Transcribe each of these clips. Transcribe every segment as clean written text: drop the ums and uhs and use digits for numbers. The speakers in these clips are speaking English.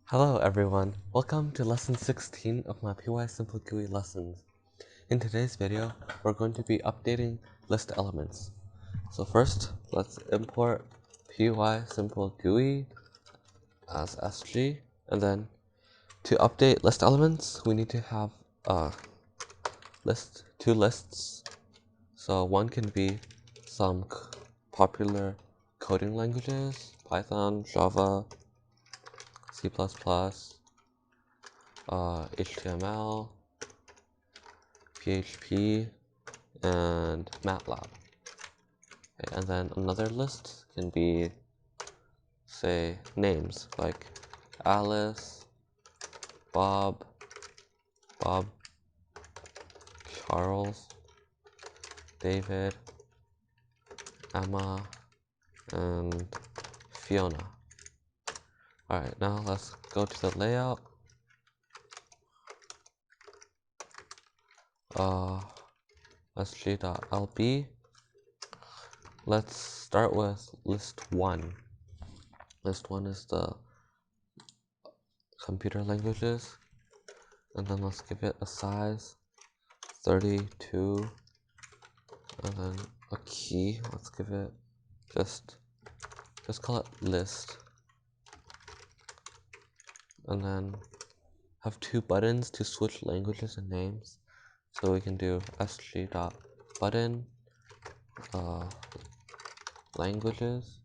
Hello everyone, welcome to lesson 16 of my PySimpleGUI lessons. In today's video, we're going to be updating list elements. So first, let's import PySimpleGUI as SG, and then to update list elements, we need to have two lists. So one can be some popular coding languages, Python, Java, C++, HTML, PHP, and MATLAB. Okay, and then another list can be, say, names like Alice, Bob, Charles, David, Emma, and Fiona. Alright, now let's go to the layout. sg.lb. Let's start with list 1. List 1 is the computer languages, and then let's give it a size 32, and then a key. Let's give it just call it list, and then have two buttons to switch languages and names. So we can do sg.button languages,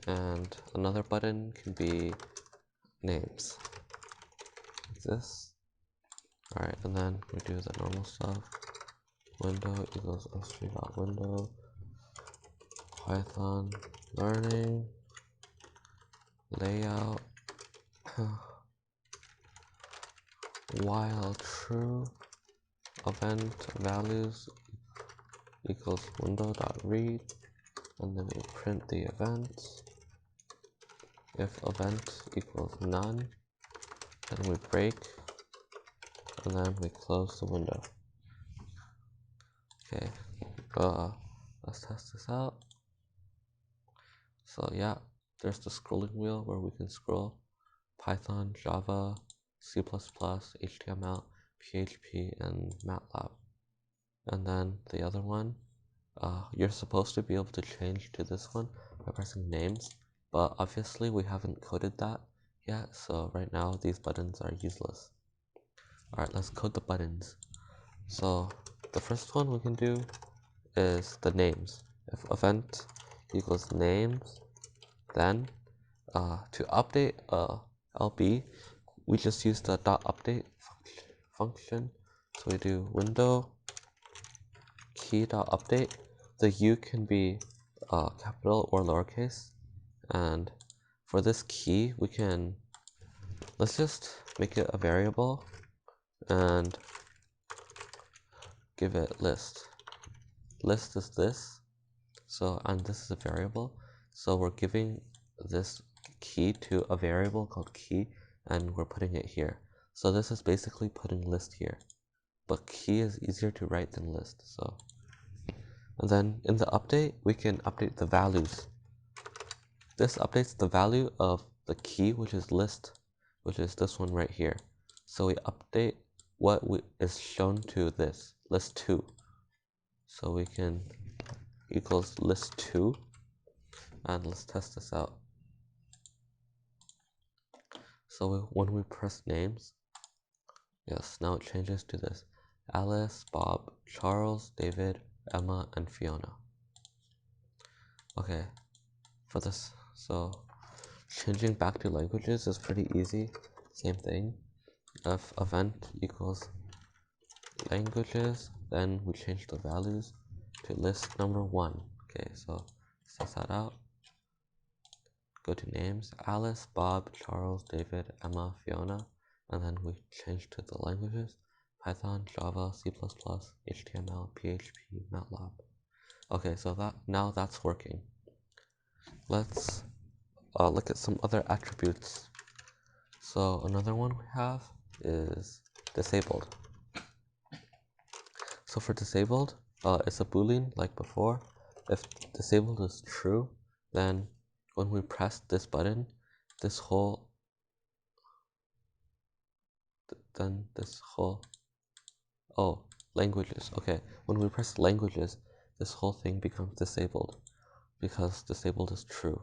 and another button can be names, like this. Alright, and then we do the normal stuff. Window equals sg.window, Python learning, layout, while true, event values equals window.read, and then we print the events. If event equals none, then we break, and then we close the window. Okay, let's test this out. So yeah, there's the scrolling wheel where we can scroll Python, Java, C++, HTML, PHP, and MATLAB. And then the other one, you're supposed to be able to change to this one by pressing names, but obviously we haven't coded that yet, so right now these buttons are useless. Alright, let's code the buttons. So the first one we can do is the names. If event equals names, then to update LB, we just use the .update function. So we do window key.update. The U can be capital or lowercase, and for this key we can, let's just make it a variable and give it list. List is this, so, and this is a variable, so we're giving this key to a variable called key, and we're putting it here. So this is basically putting list here, but key is easier to write than list. So, and then in the update we can update the values. This updates the value of the key, which is list, which is this one right here. So we update what is shown to this list 2. So we can equals list 2, and let's test this out. So when we press names, yes, now it changes to this: Alice, Bob, Charles, David, Emma, and Fiona. Okay, for this, so changing back to languages is pretty easy. Same thing. If event equals languages, then we change the values to list number 1. Okay, so let's test that out. Go to names: Alice, Bob, Charles, David, Emma, Fiona, and then we change to the languages: Python, Java, C++, HTML, PHP, MATLAB. Okay, so now that's working. Let's look at some other attributes. So another one we have is disabled. So for disabled, it's a boolean like before. If disabled is true, then when we press this button, this whole, then this whole, oh, languages. Okay, when we press languages, this whole thing becomes disabled because disabled is true.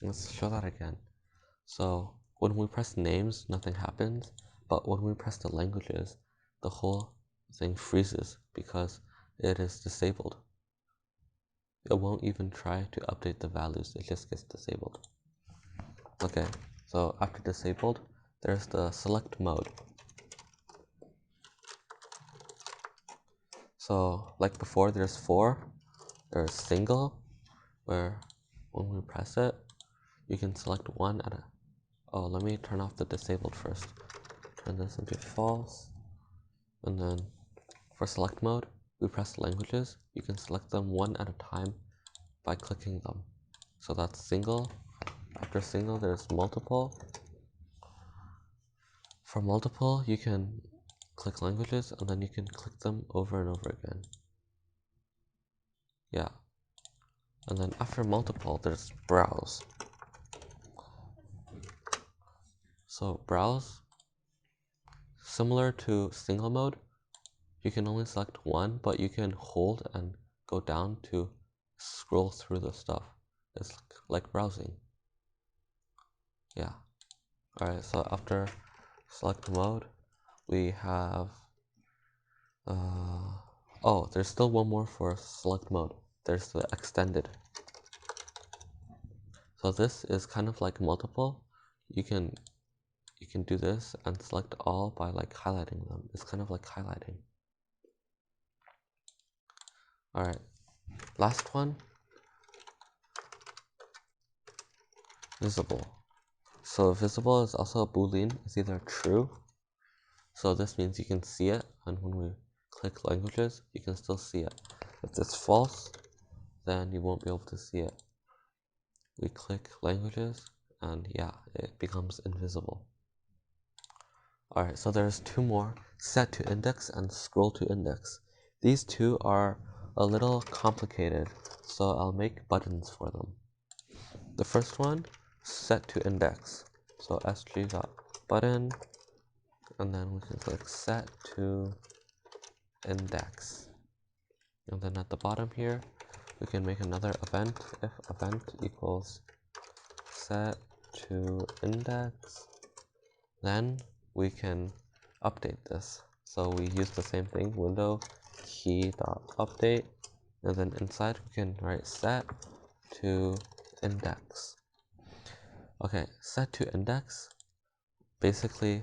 Let's show that again. So when we press names, nothing happens, but when we press the languages, the whole thing freezes because it is disabled. It won't even try to update the values, it just gets disabled. Okay, so after disabled, there's the select mode. So like before, there's for, there's single, where when we press it, you can select one at a, oh, let me turn off the disabled first. Turn this into false, and then for select mode, we press languages, you can select them one at a time by clicking them. So that's single. After single, there's multiple. For multiple, you can click languages and then you can click them over and over again. Yeah. And then after multiple, there's browse. So browse, similar to single mode, you can only select one, but you can hold and go down to scroll through the stuff. It's like browsing. Yeah. Alright, so after select mode, we have, oh, there's still one more for select mode. There's the extended. So this is kind of like multiple. You can do this and select all by like highlighting them. It's kind of like highlighting. Alright, last one, visible. So visible is also a boolean. It's either true, so this means you can see it, and when we click languages, you can still see it. If it's false, then you won't be able to see it. We click languages, and yeah, it becomes invisible. Alright, so there's two more, set to index and scroll to index. These two are a little complicated, so I'll make buttons for them. The first one, set to index. So sg.button, and then we can click set to index. And then at the bottom here, we can make another event if event equals set to index. Then we can update this. So we use the same thing, window key.update, and then inside we can write set to index. Okay, set to index basically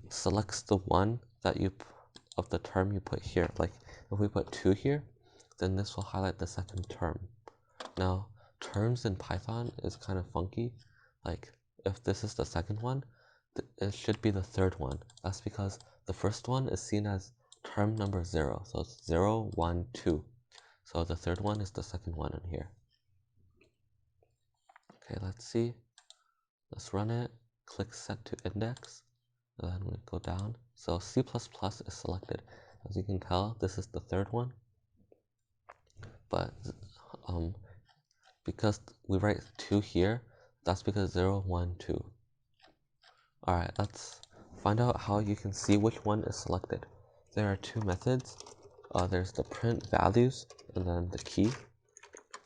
selects the one that of the term you put here. Like if we put 2 here, then this will highlight the second term. Now, terms in Python is kind of funky. Like if this is the second one, it should be the third one. That's because the first one is seen as term number 0. So it's 0, 1, 2. So the third one is the second one in here. Okay, let's see. Let's run it. Click set to index. And then we go down. So C++ is selected. As you can tell, this is the third one. But because we write 2 here, that's because 0, 1, 2. Alright, let's find out how you can see which one is selected. There are 2 methods. There's the print values and then the key.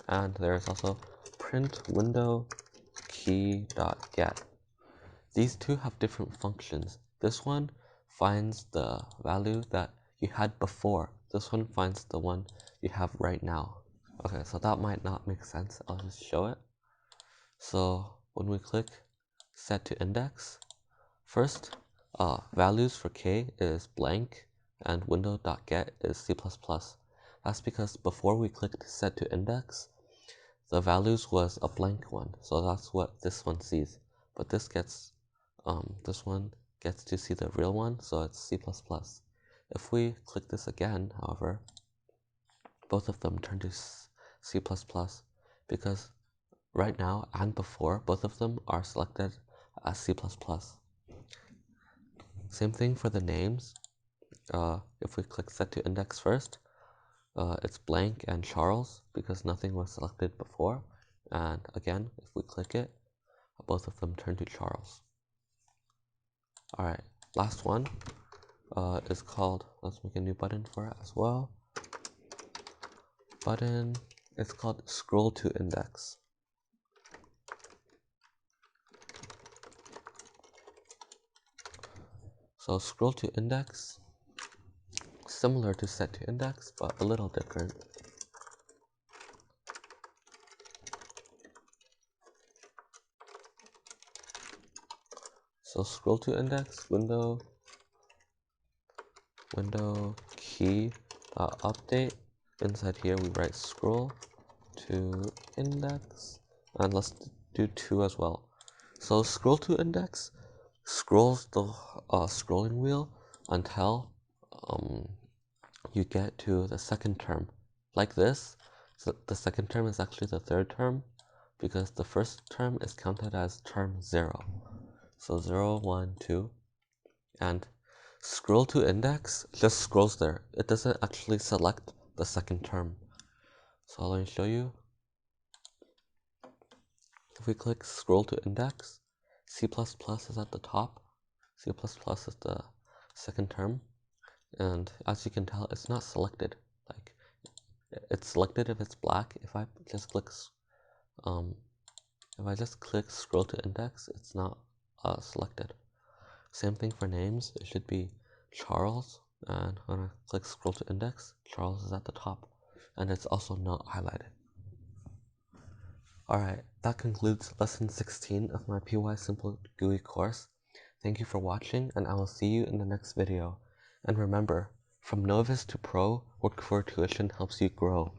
And there's also print window key.get. These two have different functions. This one finds the value that you had before. This one finds the one you have right now. Okay, so that might not make sense. I'll just show it. So when we click set to index, first, values for k is blank and window.get is C++. That's because before we clicked set to index, the values was a blank one. So that's what this one sees. But this one gets to see the real one, so it's C++. If we click this again, however, both of them turn to C++ because right now and before, both of them are selected as C++. Same thing for the names. If we click set to index first, it's blank and Charles because nothing was selected before. And again, if we click it, both of them turn to Charles. All right, last one is called, let's make a new button for it as well. Button, it's called scroll to index. So scroll to index, similar to set to index, but a little different. So scroll to index, window key update. Inside here we write scroll to index, and let's do 2 as well. So scroll to index scrolls the scrolling wheel until you get to the second term, like this. So the second term is actually the third term because the first term is counted as term 0. So 0, 1, 2, and scroll to index just scrolls there. It doesn't actually select the second term. So let me show you. If we click scroll to index, C++ is at the top. C++ is the second term. And as you can tell, it's not selected. Like, it's selected if it's black. If I just click scroll to index, it's not selected. Same thing for names. It should be Charles, and when I click scroll to index, Charles is at the top, and it's also not highlighted. Alright, that concludes lesson 16 of my PySimpleGUI course. Thank you for watching, and I will see you in the next video. And remember, from novice to pro, work for tuition helps you grow.